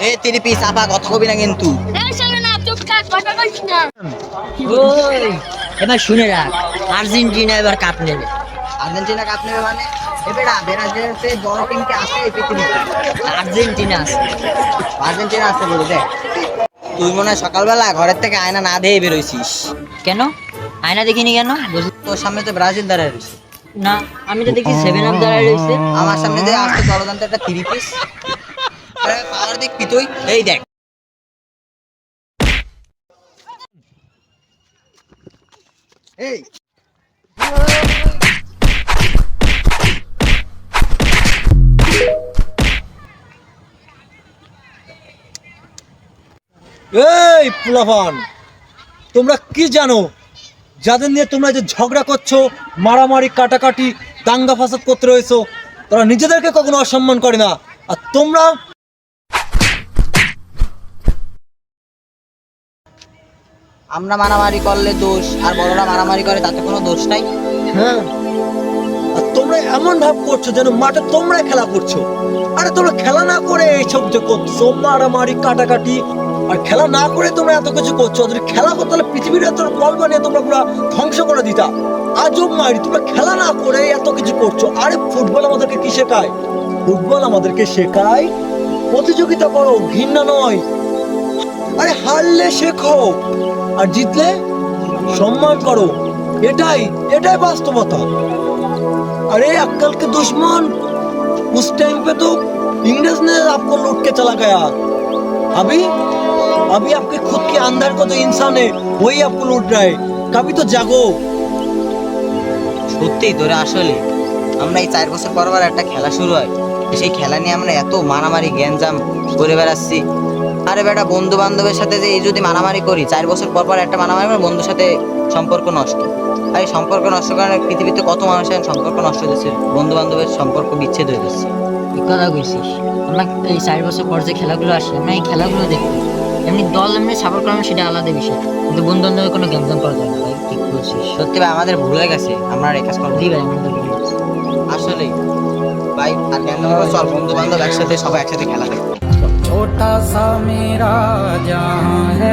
এ তিরি piece আপা কথা কবি না কিন্তু। ওই এবার শুনে রাখ, আর্জেন্টিনা এবার কাপ নেবে। আর্জেন্টিনা কাপ নেবে মানে? এবারে ব্রাজিলের বড় টিম কি আছে এই পৃথিবীতে? আর্জেন্টিনা আছে। আর্জেন্টিনা আছে বলে দেখ। তুই মনে হয় সকালবেলা ঘরের থেকে আয়না না দিয়ে বেরোইছিস। কেন? আয়না দেখিনি কেন? তোর সামনে তো ব্রাজিল দাঁড়ায় রয়েছে। না, আমি তো দেখি 7 আপ দাঁড়ায় রয়েছে। আমার সামনে যে আসতে চলদান্ত একটা থ্রি পিস পাওয়ার দেখবি তুই। এই দেখ এই এই পোলাপান, তোমরা কি জানো যাদের নিয়ে তোমরা যে ঝগড়া করছো, মারামারি কাটাকাটি দাঙ্গা ফাসাদ করতে রয়েছো, তারা নিজেদেরকে কখনো অসম্মান করে না। আর তোমরা আমরা মারামারি করলে দোষ, আর বড়রা মারামারি করে তাতে কোনো দোষ নাই। হ্যাঁ, আর তোমরা এমন ভাব করছো যেন মাঠে তোমরা খেলা করছো। আরে তোমরা খেলা না করে এইসব যে করছো মারামারি কাটাকাটি, আর খেলা না করে তোমরা এত কিছু করছো। যদি খেলা করতে তাহলে পৃথিবীর এত বল বানিয়ে তোমরা পুরো ধ্বংস করে দিতা। আজব মারি, তোমরা খেলা না করে এত কিছু করছো। আরে ফুটবল আমাদেরকে কি শেখায়? ফুটবল আমাদেরকে শেখায় প্রতিযোগিতা করো, ঘৃণা নয়। আরে হারলে শেখো, আর জিতলে সম্মান করো। এটাই এটাই বাস্তবতা। अरे अक्कल के दुश्मन उस टाइम पे तो इंग्रेज ने आपको लूट के चला गया। अभी अभी आपके खुद के अंदर को जो इंसान है वही आपको लूट रहा है। कभी तो जागो। সত্যিই তোরে আসলে আমরা এই 4 বছর পর একটা খেলা শুরু হয়, সেই খেলা নিয়ে আমরা এত মারামারি গ্যাঞ্জাম করে বেড়াচ্ছি। আরে বেটা, বন্ধু বান্ধবের সাথে যে এই যদি মারামারি করি, 4 বছর পর একটা মারামারি করে বন্ধুর সাথে সম্পর্ক নষ্ট। আর এই সম্পর্ক নষ্ট কারণে পৃথিবীতে কত মানুষের সম্পর্ক নষ্ট হচ্ছে, বন্ধু বান্ধবের সম্পর্ক বিচ্ছেদ হয়ে যাচ্ছে। ঠিক কথা কইছিস। আমরা এই 4 বছর পর যে খেলাগুলো আসে, আমরা এই খেলাগুলো দেখি। এমনি দল এমনি সাপোর্ট করা সেটা আলাদা বিষয়, কিন্তু বন্ধু বান্ধবের কোনো গ্যাঞ্জাম করা যায় না ভাই। ঠিক বলছিস। সত্যি ভাই, আমাদের ভুল হয়ে গেছে, আমরা আর এই কাজ করবো জি ভাই, আমার তো ভুল হয়েছে। আসলেই ভাই। আর কেন চল বন্ধু বান্ধব একসাথে সবাই একসাথে খেলা দেখবো। छोटा सा मेरा जहां है।